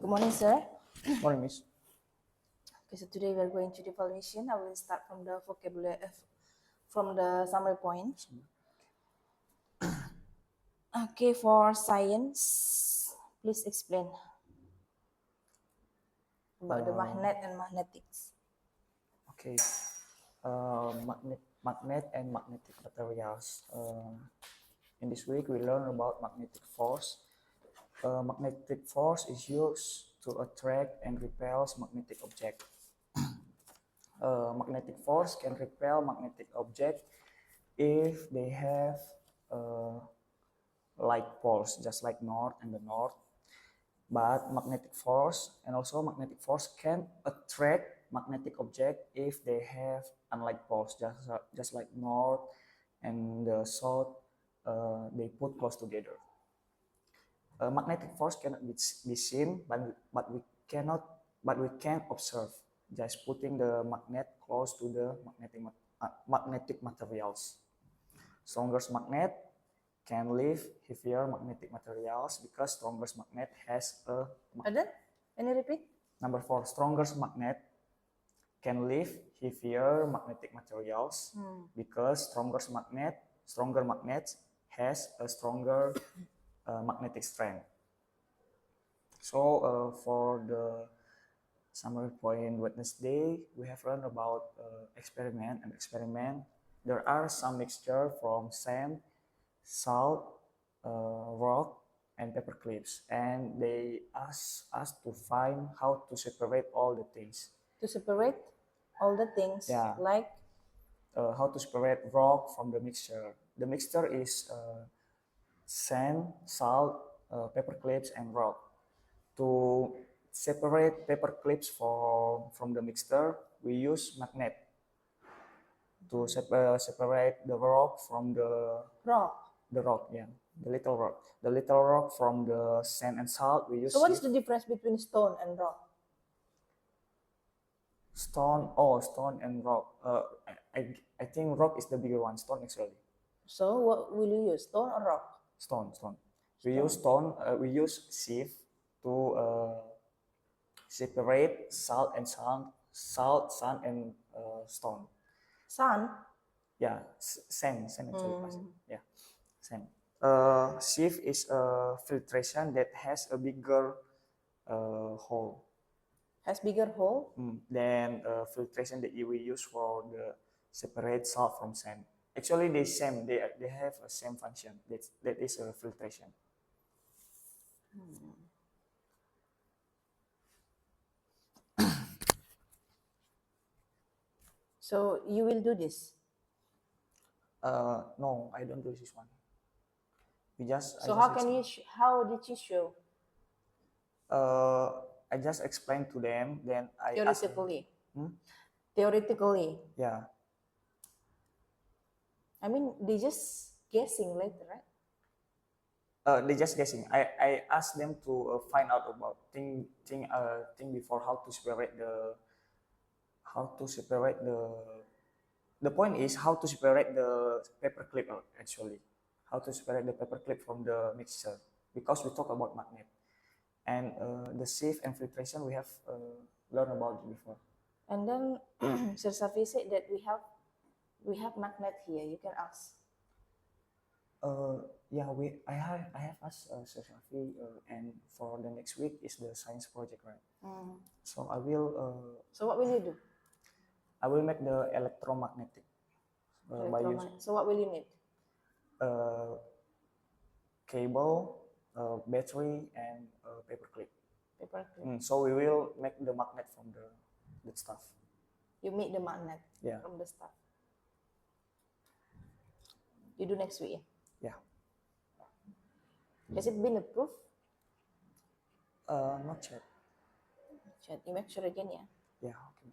Good morning, sir. Morning, Miss. Okay, so today we are going to definition. I will start from the vocabulary, from the summary point. Okay, for science, please explain about the magnet and magnetics. Okay. Magnet and magnetic materials. In this week, we learn about magnetic force. Magnetic force is used to attract and repel magnetic object. Magnetic force can repel magnetic object if they have like poles, just like north and the north. But magnetic force can attract magnetic object if they have unlike poles, just like north and the south, they put close together. Magnetic force cannot be seen, but we can observe just putting the magnet close to the magnetic materials. Strongest magnet can lift heavier magnetic materials because strongest magnet has a Pardon? Can you repeat? Number 4, strongest magnet can lift heavier magnetic materials because stronger magnet has a stronger magnetic strength. So for the summary point Wednesday, we have learned about experiment. There are some mixture from sand, salt, rock, and paper clips, and they ask us to find how to separate all the things. To separate all the things, Yeah. like How to separate rock from the mixture. The mixture is sand, salt, paper clips, and rock. To separate paper clips from the mixture, we use magnet. To separate the rock from the rock. yeah, the little rock from the sand and salt, we use. So what is the difference between stone and rock? Stone and rock. I think rock is the bigger one. Stone actually. So what will you use, stone or rock? Stone. We use stone. We use sieve to separate salt, sand, and stone. Sand? Yeah, sand actually. Yeah, sand. Sieve is a filtration that has a bigger hole. Has bigger hole? Than filtration that we use for the separate salt from sand. Actually, they same. They have a same function. That is a filtration. So you will do this? No, I don't do this one. So how did you show? I just explained to them. Then I theoretically. Asked, Theoretically. Yeah. I mean, they just guessing later, right? They just guessing. I asked them to find out about thing before how to separate the. The point is how to separate the paper clip actually. How to separate the paper clip from the mixture, because we talk about magnet. And the sieve and filtration we have learned about it before. And then Sir Safi said that we have magnet here. You can ask. Yeah, I have asked Sir Safi, and for the next week is the science project, right? So I will. So what will you do? I will make the electromagnetic. So what will you need? Cable, battery, and paper clip. Paper clip. So we will make the magnet from that stuff. You make the magnet from the stuff. You do next week. Yeah. Has it been approved? Not yet. You make sure again, yeah. Yeah. Okay.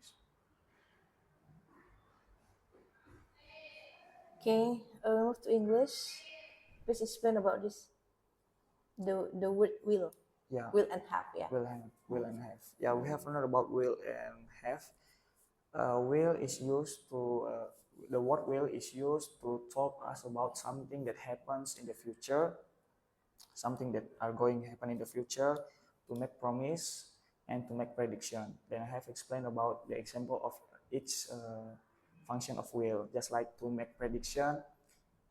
Okay. Move to English. Please explain about this. The word will. Yeah. Will and have. Yeah. Will and have. Yeah, we have learned about will and have. Will is used to. The word will is used to talk us about something that happens in the future, something that are going to happen in the future, to make promise, and to make prediction. Then I have explained about the example of each function of will. Just like to make prediction,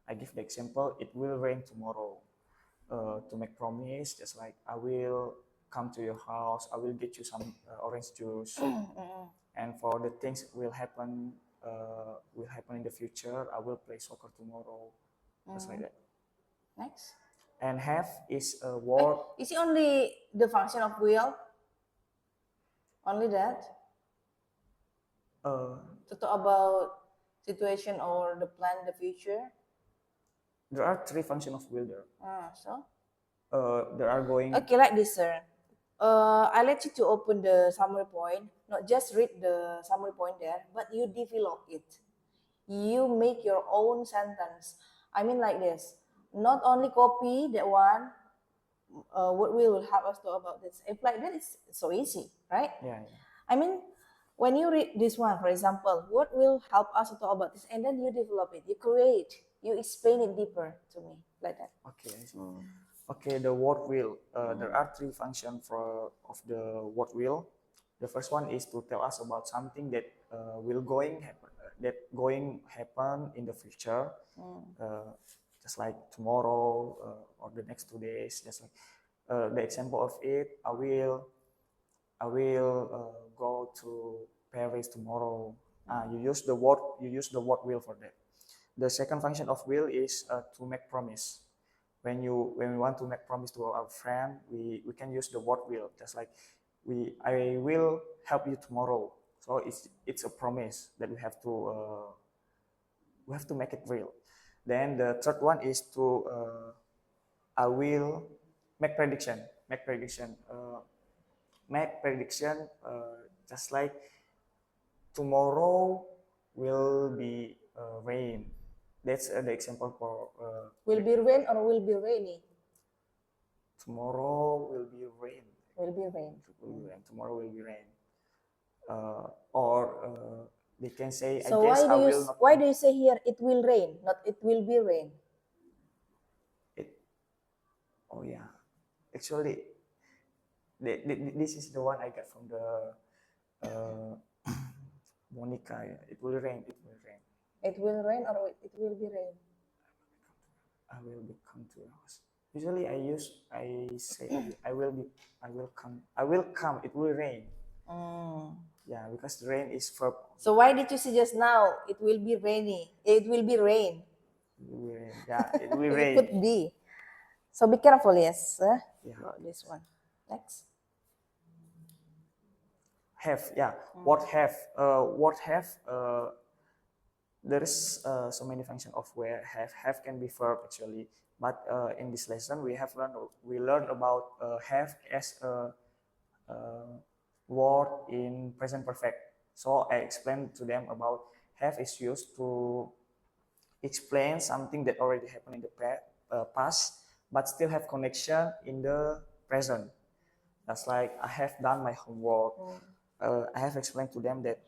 I give the example, it will rain tomorrow. To make promise, just like I will come to your house, I will get you some orange juice. And for the things will happen in the future, I will play soccer tomorrow, just like that. Next. And have is a word. Is it only the function of will? Only that? To talk about situation or the plan in the future? There are three functions of will there. So? There are going. Okay, like this, sir. I let you to open the summary point, not just read the summary point there, but you develop it. You make your own sentence. I mean like this. Not only copy that one, what will help us talk about this. If like that, it's so easy, right? Yeah. I mean, when you read this one, for example, what will help us to talk about this, and then you develop it, you create, you explain it deeper to me, like that. Okay, I see. Okay, the word will. There are three functions of the word will. The first one is to tell us about something that will going happen in the future, just like tomorrow or the next 2 days. Just like the example of it, I will go to Paris tomorrow. You use the word will for that. The second function of will is to make promise. When we want to make promise to our friend, we can use the word will. Just like I will help you tomorrow. So it's a promise that we have to make it real. Then the third one is to I will make prediction. Just like tomorrow will be rain. That's the example for. Will be rain or will be rainy? Tomorrow will be rain. Will be rain. Tomorrow will be rain. Or they can say, so I guess I will not. Why do you say here it will rain, not it will be rain? Oh yeah, actually, this is the one I got from the Monica. It will rain. It will rain or it will be rain? I will come to your house. Usually I say I will come. It will rain. Yeah, because the rain is verb. So why did you say just now it will be rainy? It will be rain. Yeah, it will rain. It could be. So be careful, yes. Yeah. About this one. Next. Have, yeah. What have? There is so many functions of where have can be verb actually, but in this lesson we learned about have as a word in present perfect. So I explained to them about have is used to explain something that already happened in the past, but still have connection in the present. That's like I have done my homework. I have explained to them that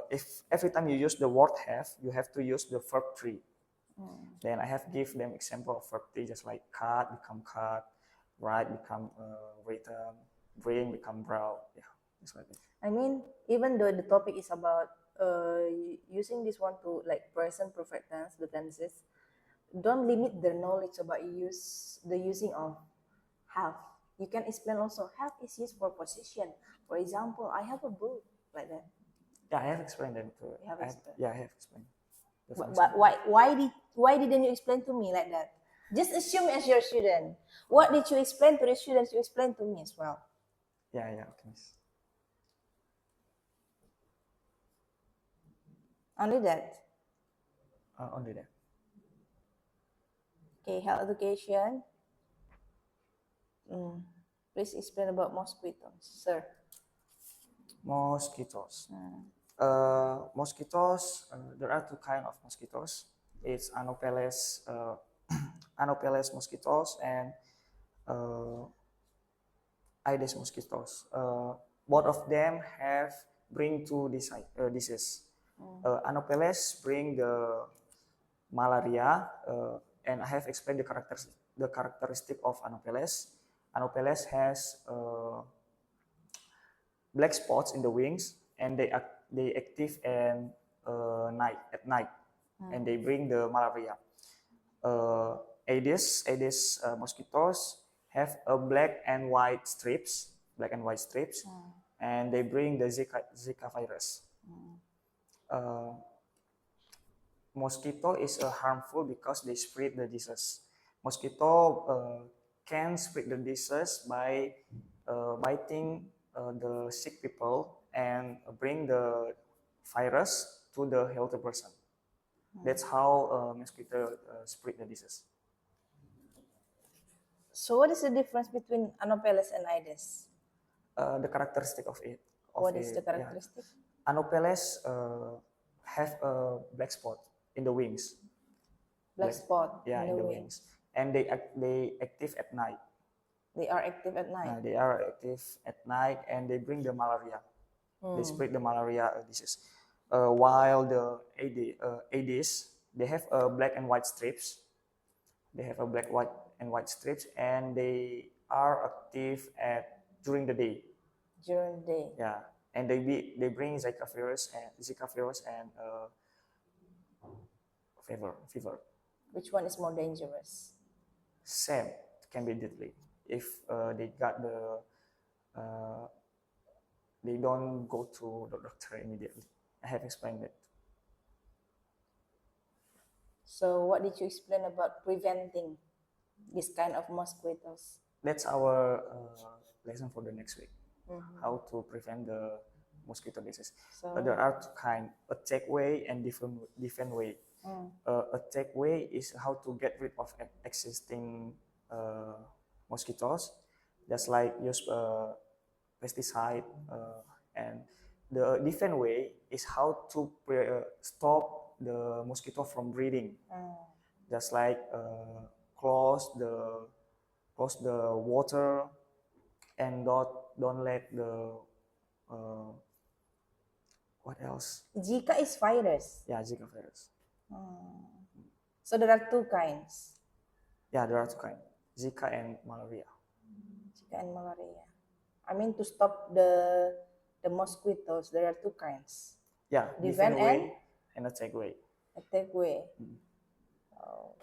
if every time you use the word have, you have to use the verb tree. Then I have give them example of verb tree, just like cut become cut, write become written, bring become brought. Yeah, just like that. I mean, even though the topic is about using this one to like present perfect tense, the tenses, don't limit their knowledge about the using of have. You can explain also have is used for position. For example, I have a book, like that. Yeah, I have explained them too. I have explained. But why didn't you explain to me like that? Just assume as your student. What did you explain to the students? You explain to me as well. Yeah, okay. Only that. Only that. Okay, health education. Please explain about mosquitoes, sir. Mosquitoes. Mosquitoes. There are two kinds of mosquitoes. It's Anopheles, Anopheles mosquitoes and Aedes mosquitoes. Both of them bring two diseases. Anopheles bring the malaria, and I have explained the characteristic of Anopheles. Anopheles has black spots in the wings, and they active and at night, and they bring the malaria. Aedes mosquitoes have a black and white strips, and they bring the Zika virus. Mosquito is harmful because they spread the disease. Mosquito can spread the disease by biting the sick people and bring the virus to the healthy person. That's how mosquito spread the disease. So what is the difference between Anopheles and Aedes? The characteristic of it. What is the characteristic? Yeah. Anopheles have a black spot in the wings. Black spot in the wings. And they active at night. They are active at night. They are active at night, and they bring the malaria. They spread the malaria disease. While the Aedes, they have black and white strips. They have a black, white, and white strips, and they are active during the day. During the day. Yeah, and they bring Zika virus and fever. Which one is more dangerous? Same, it can be deadly if they got the they don't go to the doctor immediately. I have explained it. So what did you explain about preventing this kind of mosquitoes? That's our lesson for the next week. How to prevent the mosquito disease. So There are two kinds: attack way and defend way. Attack way is how to get rid of existing mosquitoes, just like use pesticide, and the different way is how to stop the mosquito from breeding, just like close the water and don't let the what else? Zika is virus. Yeah, Zika virus. So there are two kinds. Yeah, there are two kinds: Zika and malaria. Zika and malaria. I mean, to stop the mosquitoes, there are two kinds. Yeah, Defend way and attack way. Attack way. Oh.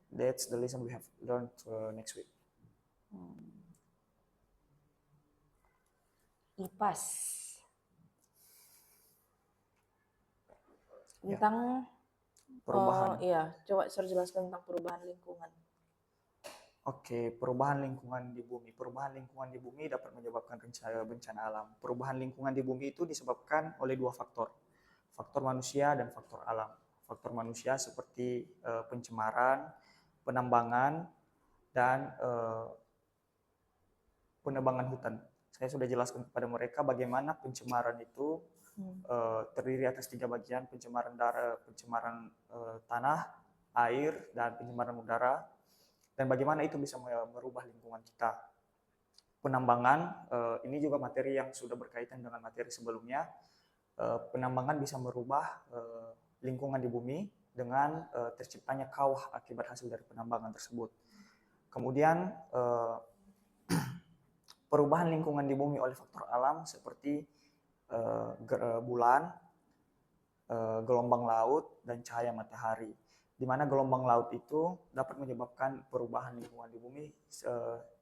That's the lesson we have learned next week. IPAS. Tentang Perubahan. Iya, coba Sir jelaskan tentang perubahan lingkungan. Oke, perubahan lingkungan di bumi. Perubahan lingkungan di bumi dapat menyebabkan bencana alam. Perubahan lingkungan di bumi itu disebabkan oleh dua faktor. Faktor manusia dan faktor alam. Faktor manusia seperti pencemaran, penambangan, dan penebangan hutan. Saya sudah jelaskan kepada mereka bagaimana pencemaran itu terdiri atas 3 bagian: pencemaran pencemaran tanah, air, dan pencemaran udara. Dan bagaimana itu bisa merubah lingkungan kita. Penambangan, ini juga materi yang sudah berkaitan dengan materi sebelumnya. Penambangan bisa merubah lingkungan di bumi dengan terciptanya kawah akibat hasil dari penambangan tersebut. Kemudian perubahan lingkungan di bumi oleh faktor alam seperti bulan, gelombang laut, dan cahaya matahari. Di mana gelombang laut itu dapat menyebabkan perubahan lingkungan di bumi,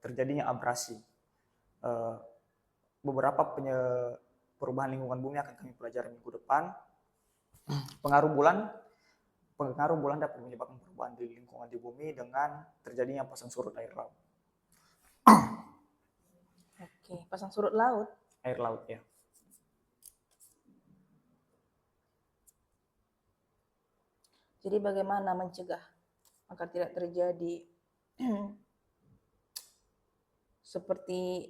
terjadinya abrasi. Beberapa perubahan lingkungan bumi akan kami pelajari minggu depan. Pengaruh bulan dapat menyebabkan perubahan di lingkungan di bumi dengan terjadinya pasang surut air laut. Oke, pasang surut laut. Air laut, ya. Jadi bagaimana mencegah agar tidak terjadi seperti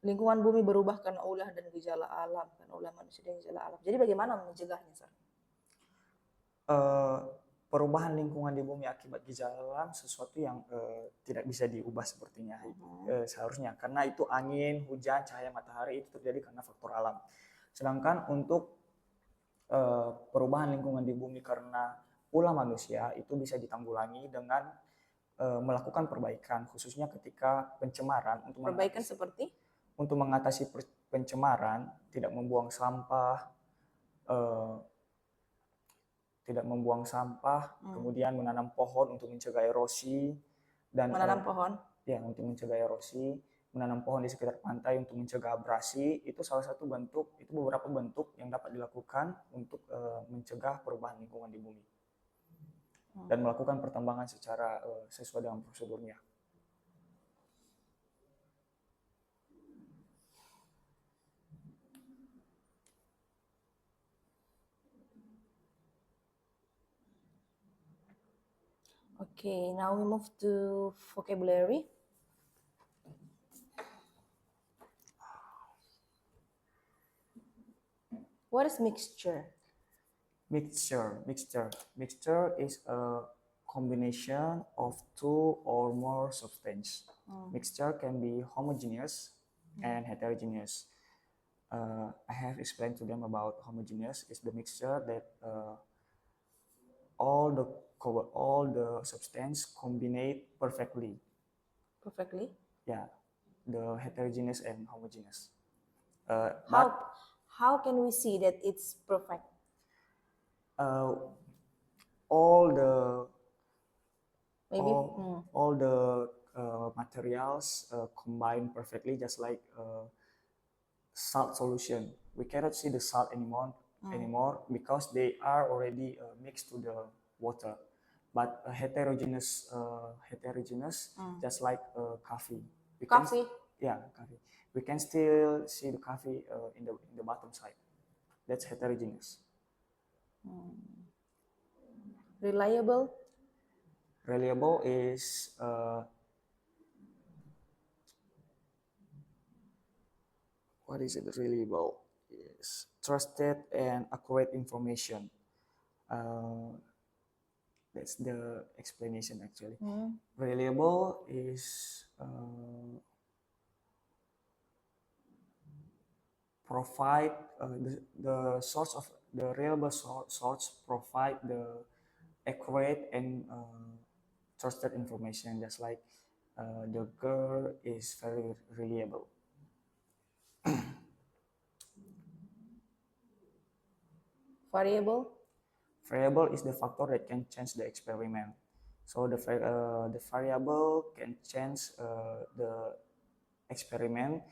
lingkungan bumi berubah karena ulah dan gejala alam, karena ulah manusia dan gejala alam. Jadi bagaimana mencegahnya, Sir? Perubahan lingkungan di bumi akibat gejala alam sesuatu yang tidak bisa diubah sepertinya. Seharusnya, karena itu angin, hujan, cahaya matahari itu terjadi karena faktor alam. Sedangkan untuk perubahan lingkungan di bumi karena ulah manusia itu bisa ditanggulangi dengan melakukan perbaikan, khususnya ketika pencemaran. Perbaikan seperti? untuk mengatasi pencemaran, tidak membuang sampah, eh, kemudian menanam pohon untuk mencegah erosi dan Menanam pohon. ya untuk mencegah erosi, menanam pohon di sekitar pantai untuk mencegah abrasi, itu salah satu bentuk, itu beberapa bentuk yang dapat dilakukan untuk mencegah perubahan lingkungan di bumi dan melakukan pertambangan secara sesuai dengan prosedurnya. Okay, now we move to vocabulary. What is mixture? Mixture is a combination of two or more substances. Mixture can be homogeneous and heterogeneous. I have explained to them about homogeneous is the mixture that all the substance combine perfectly. Perfectly. Yeah, the heterogeneous and homogeneous. How can we see that it's perfect? All the Maybe all the materials combine perfectly, just like salt solution. We cannot see the salt anymore because they are already mixed to the water. But heterogeneous, just like coffee. coffee. Coffee. We can still see the coffee in the bottom side. That's heterogeneous. Reliable. Reliable is what is it? Reliable is trusted and accurate information. That's the explanation actually. Reliable is provide the source of the reliable source provide the accurate and trusted information, just like the girl is very reliable. Variable. Variable is the factor that can change the experiment. So the variable can change the experiment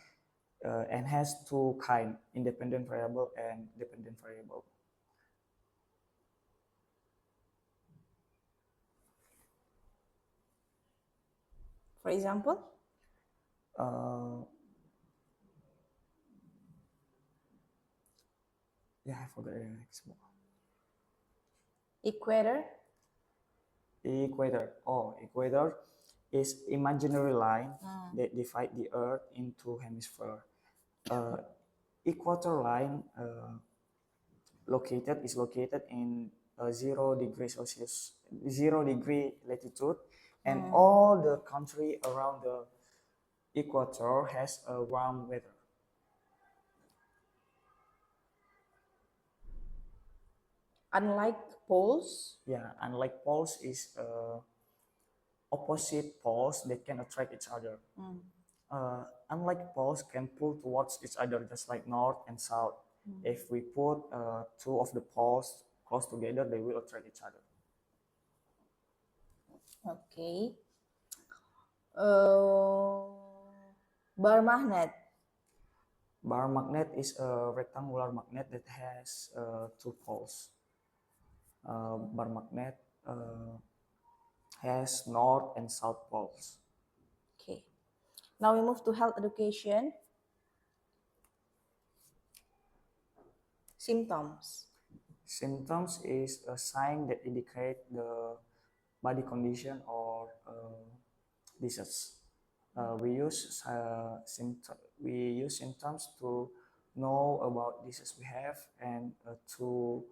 and has two kinds, independent variable and dependent variable. For example? I forgot the next one. Equator. Equator is imaginary line that divide the Earth into hemisphere. Equator line is located in 0 degree Celsius, 0 degree latitude, and all the country around the equator has a warm weather. Unlike poles. Unlike poles is opposite poles that can attract each other. Unlike poles can pull towards each other, just like north and south. If we put two of the poles close together, they will attract each other. Okay. Bar magnet. Bar magnet is a rectangular magnet that has two poles. Bar magnet has north and south poles. Okay. Now we move to health education. Symptoms. Symptoms is a sign that indicate the body condition or disease. We use symptoms to know about disease we have and to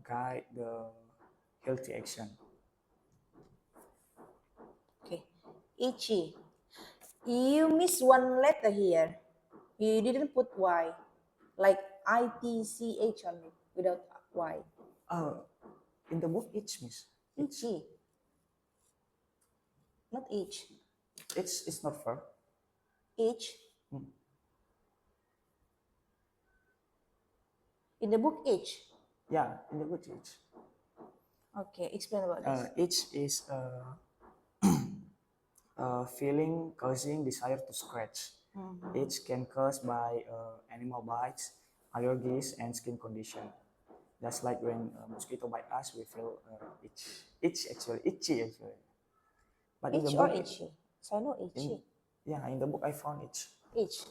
guide the healthy action. Okay. Itchy. You missed one letter here. You didn't put Y. Like ITCH only, without Y. In the book, itch, miss. Itchy. Not itch. It's not fur. Each. Hmm. In the book, each. Yeah, in the book each. Okay, explain about this. Each is a feeling causing desire to scratch. Itch can caused by animal bites, allergies, and skin condition. Just like when mosquito bite us, we feel itchy actually. But in the Itch or book, itchy? So I know itchy. in the book I found itch. Itch.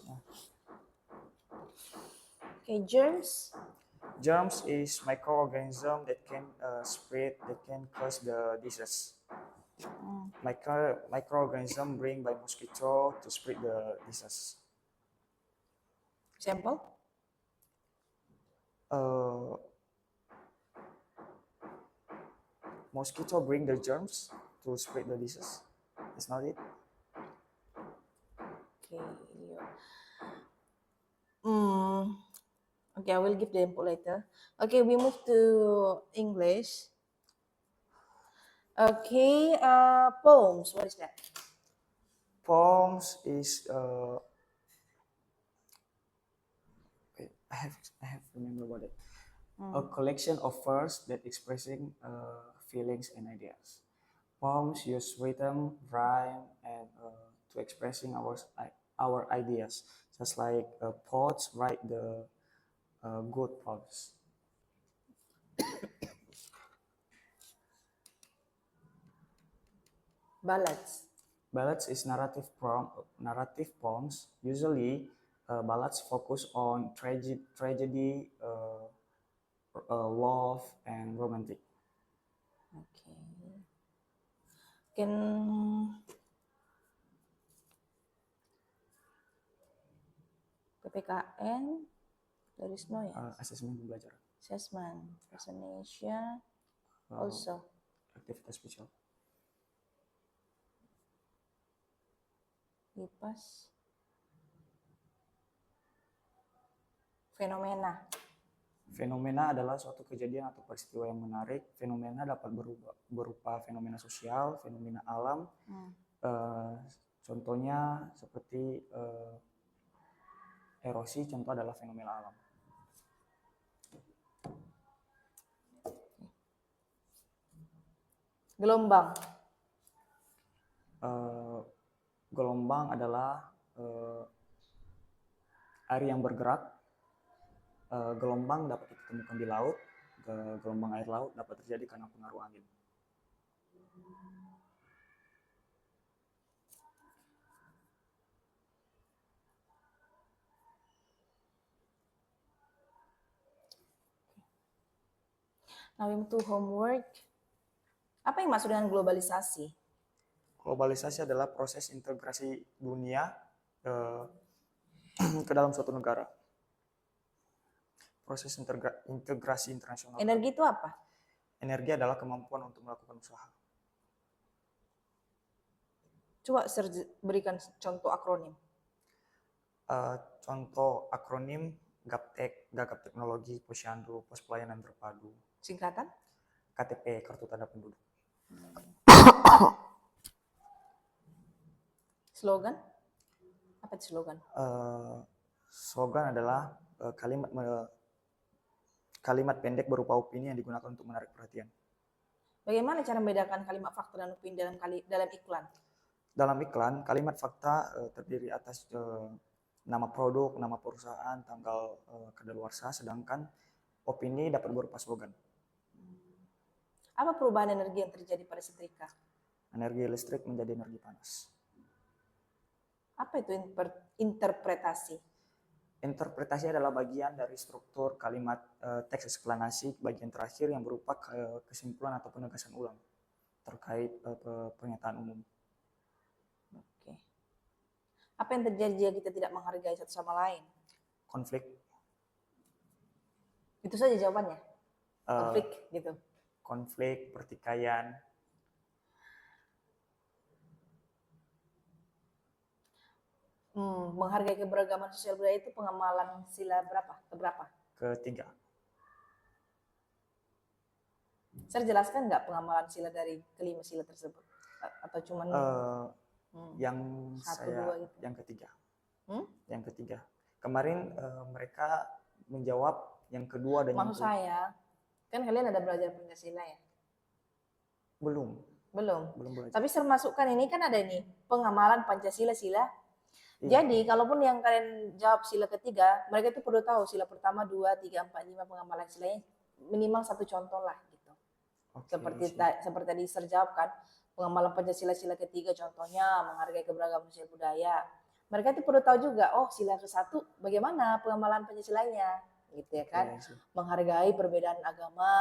Okay, germs. Germs is microorganism that can spread, that can cause the disease. Microorganism bring by mosquito to spread the disease. Example. Mosquito bring the germs to spread the disease. It's not it. Okay. Okay, I will give the input later. Okay, we move to English. Okay, poems. What is that? Poems is wait, I have to remember about it. A collection of verse that expressing feelings and ideas. Poems use rhythm, rhyme, and to expressing our ideas. Just like poets write the good poems. Ballads. Ballads is narrative poems. Usually, ballads focus on tragedy, love, and romantic. Okay. Can PPKN there is no ya? Asesmen pembelajaran. Assessment, Indonesia, also Aktivitas spesial. IPAS, fenomena. Fenomena adalah suatu kejadian atau peristiwa yang menarik. Fenomena dapat berupa fenomena sosial, fenomena alam. Contohnya seperti erosi, contoh adalah fenomena alam. Gelombang. Gelombang adalah air yang bergerak. Gelombang dapat ditemukan di laut. Gelombang air laut dapat terjadi karena pengaruh angin. Now we move to homework. Apa yang maksud dengan globalisasi? Globalisasi adalah proses integrasi dunia ke dalam suatu negara. Proses integrasi internasional. Energi itu apa? Energi adalah kemampuan untuk melakukan usaha. Coba berikan contoh akronim. Contoh akronim Gaptek, Gagap Teknologi, Posyandu, Pos Pelayanan Terpadu. Singkatan? KTP, Kartu Tanda Penduduk. Slogan? Apa itu slogan? Slogan adalah kalimat pendek berupa opini yang digunakan untuk menarik perhatian. Bagaimana cara membedakan kalimat fakta dan opini dalam iklan? Dalam iklan, kalimat fakta terdiri atas nama produk, nama perusahaan, tanggal kadaluarsa, sedangkan opini dapat berupa slogan. Apa perubahan energi yang terjadi pada setrika? Energi listrik menjadi energi panas. Apa itu interpretasi? Interpretasi adalah bagian dari struktur kalimat teks eksplanasi bagian terakhir yang berupa kesimpulan atau penegasan ulang terkait pernyataan umum. Oke. Apa yang terjadi jika kita tidak menghargai satu sama lain? Konflik. Itu saja jawabannya. Konflik gitu. Konflik, pertikaian. Menghargai keberagaman sosial budaya itu pengamalan sila berapa? Keberapa? Ketiga. Saya jelaskan nggak pengamalan sila dari kelima sila tersebut? Atau cuman yang satu, saya dua gitu? yang ketiga. kemarin mereka menjawab yang kedua dan yang Maksud saya, kan kalian ada belajar Pancasila ya? belum Belum. belajar. Tapi termasukkan ini kan ada ini pengamalan Pancasila sila. Iya. Jadi kalaupun yang kalian jawab sila ketiga, mereka itu perlu tahu sila pertama, 2, 3, 4, 5 pengamalan silanya minimal 1 contoh lah gitu. Oke, Seperti siap. seperti tadi terjawab kan, pengamalan Pancasila sila ketiga contohnya menghargai keberagaman sosial budaya. Mereka itu perlu tahu juga, oh sila ke-1 bagaimana pengamalan Pancasilanya gitu ya kan. Oke, siap. Menghargai perbedaan agama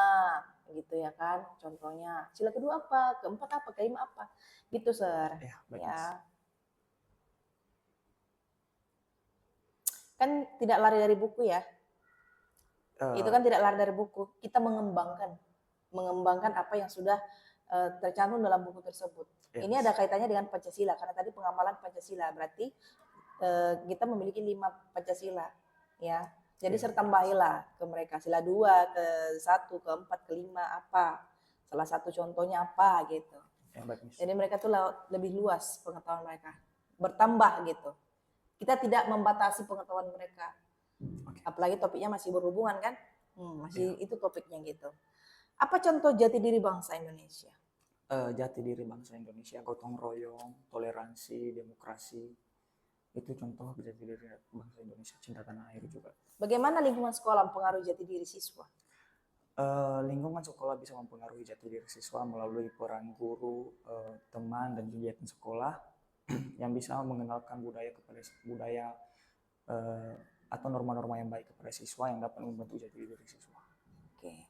gitu ya kan. Contohnya sila kedua apa, keempat apa, kelima apa. Gitu, Sir. Ya, baik, Mas. Ya. Kan tidak lari dari buku ya. Itu kan tidak lari dari buku. Kita mengembangkan apa yang sudah tercantum dalam buku tersebut. Yes. Ini ada kaitannya dengan Pancasila karena tadi pengamalan Pancasila berarti kita memiliki 5 Pancasila ya. Jadi sertambahilah ke mereka sila 2, ke-1, ke-4, ke-5 apa. Salah satu contohnya apa gitu. Ya, baik, Miss. Jadi mereka tuh lebih luas pengetahuan mereka. Bertambah gitu. Kita tidak membatasi pengetahuan mereka. Oke. Apalagi topiknya masih berhubungan kan? Masih itu topiknya gitu. Apa contoh jati diri bangsa Indonesia? Jati diri bangsa Indonesia, gotong royong, toleransi, demokrasi. Itu contoh jati diri bangsa Indonesia, cinta tanah air juga. Bagaimana lingkungan sekolah mempengaruhi jati diri siswa? Lingkungan sekolah bisa mempengaruhi jati diri siswa melalui peran guru, teman, dan kegiatan sekolah yang bisa mengenalkan budaya atau norma-norma yang baik kepada siswa yang dapat membentuk jati diri siswa. Oke.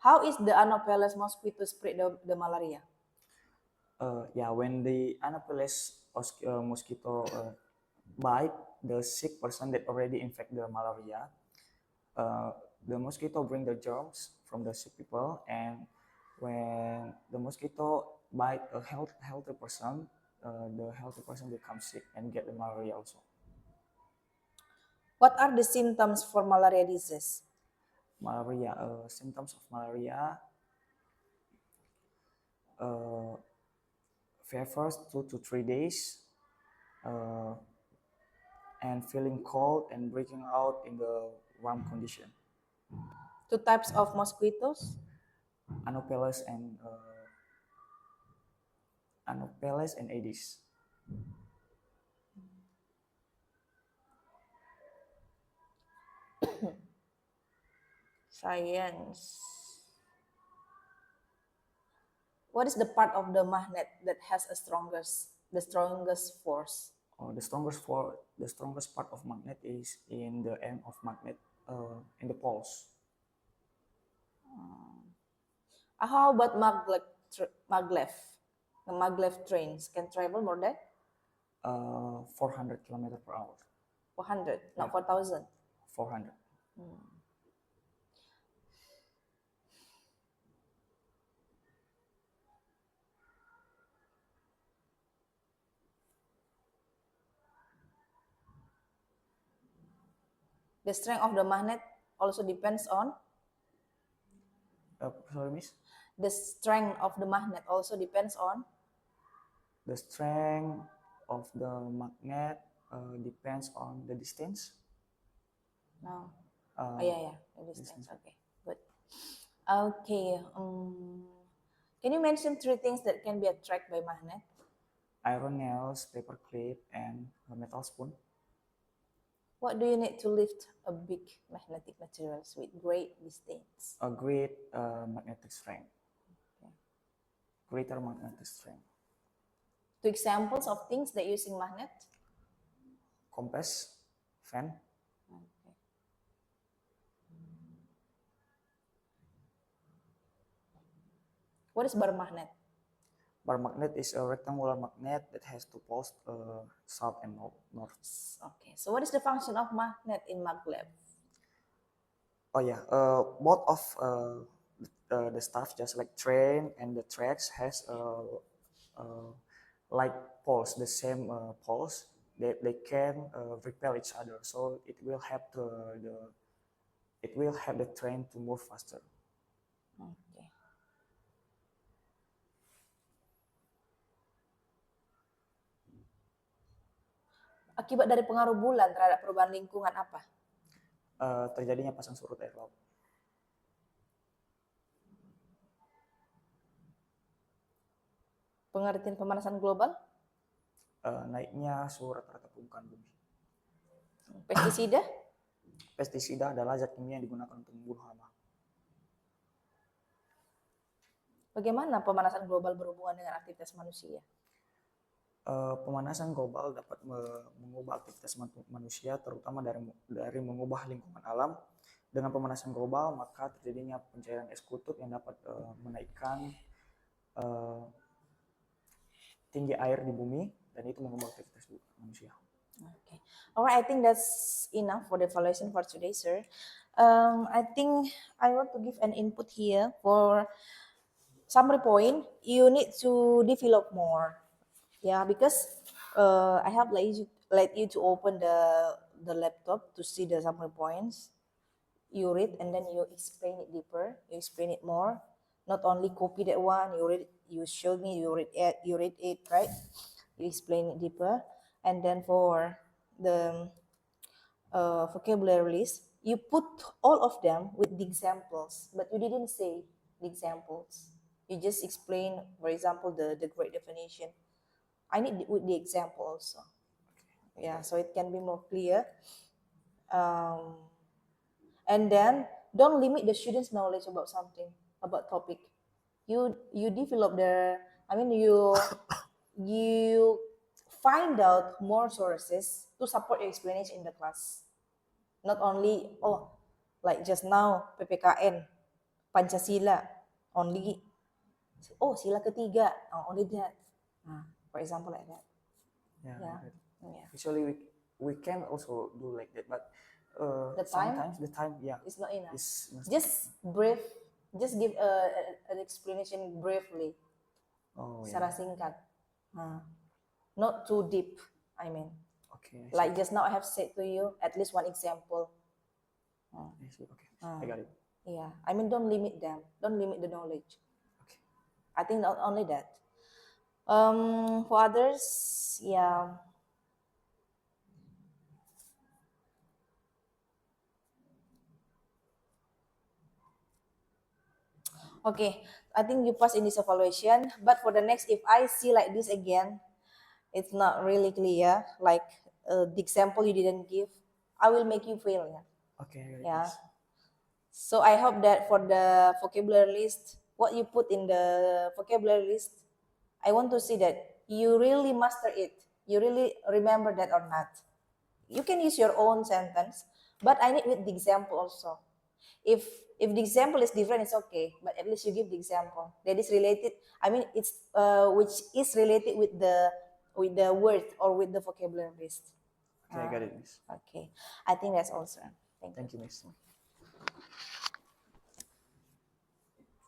How is the Anopheles mosquito spread the malaria? When the Anopheles mosquito bite the sick person that already infect the malaria, the mosquito bring the germs from the sick people, and when the mosquito bite a healthy person, the healthy person becomes sick and get the malaria also. What are the symptoms for malaria disease? Malaria, symptoms of malaria, fever 2 to 3 days, and feeling cold and breaking out in the warm condition. 2 types of mosquitoes? Anopheles and Aedes. Science. What is the part of the magnet that has the strongest force? The strongest part of magnet is in the end of magnet, in the poles. How about maglev? The maglev trains can travel more than 400 km per hour. 400, not 4,000. 400. The strength of the magnet also depends on. Sorry, Miss. The strength of the magnet also depends on. The strength of the magnet depends on the distance. No. Yeah, the distance. Okay, good. Okay. Can you mention 3 things that can be attracted by magnet? Iron nails, paper clip, and a metal spoon. What do you need to lift a big magnetic materials with great distance? A great magnetic strength. Okay. Greater magnetic strength. 2 examples of things that using magnet? Compass, fan. Okay. What is bar magnet? Bar magnet is a rectangular magnet that has 2 poles, south and north. Okay, so what is the function of magnet in maglev? Both of the stuff, just like train and the tracks, has like poles, the same poles. They can repel each other, so it will help the train to move faster. Okay. Akibat dari pengaruh bulan terhadap perubahan lingkungan apa? Terjadinya pasang surut air laut. Pengertian pemanasan global? Naiknya suhu rata-rata permukaan bumi. Pestisida? Pestisida adalah zat kimia yang digunakan untuk membunuh hama. Bagaimana pemanasan global berhubungan dengan aktivitas manusia? Pemanasan global dapat mengubah aktivitas manusia, terutama dari mengubah lingkungan alam. Dengan pemanasan global, maka terjadinya pencairan es kutub yang dapat menaikkan tinggi air di bumi, dan itu mengubah aktivitas manusia. Okay. Alright, I think that's enough for the evaluation for today, sir. I think I want to give an input here for summary point. You need to develop more. Yeah, because I have let you to open the laptop to see the summary points. You read and then you explain it deeper. You explain it more. Not only copy that one. You read. You showed me. You read it, right? You explain it deeper. And then for the vocabulary list, you put all of them with the examples, but you didn't say the examples. You just explain, for example, the great definition. I need with the example also. Yeah, so it can be more clear. And then don't limit the students' knowledge about something, about topic. You develop you find out more sources to support your explanation in the class. Not only like just now PPKN, Pancasila, only sila ketiga, only that. For example like that. Yeah. Yeah. Actually, we can also do like that, but The time? sometimes the time, It's not enough. is Just brief, just give an explanation briefly, secara singkat. Not too deep, I mean. Okay. Like just now I have said to you, at least one example. I see. Okay, I got it. Yeah, I mean don't limit them. Don't limit the knowledge. Okay. I think not only that. For others, yeah. Okay, I think you pass in this evaluation. But for the next, if I see like this again, it's not really clear. Like the example you didn't give, I will make you fail. Yeah. Okay. Yeah. Yes. So I hope that for the vocabulary list, what you put in the vocabulary list, I want to see that you really master it. You really remember that or not. You can use your own sentence, but I need with the example also. If the example is different, it's okay, but at least you give the example that is related. I mean, it's which is related with the word or with the vocabulary list. Okay, I got it, Miss. Okay, I think that's all, sir. Thank you. Thank you, Miss.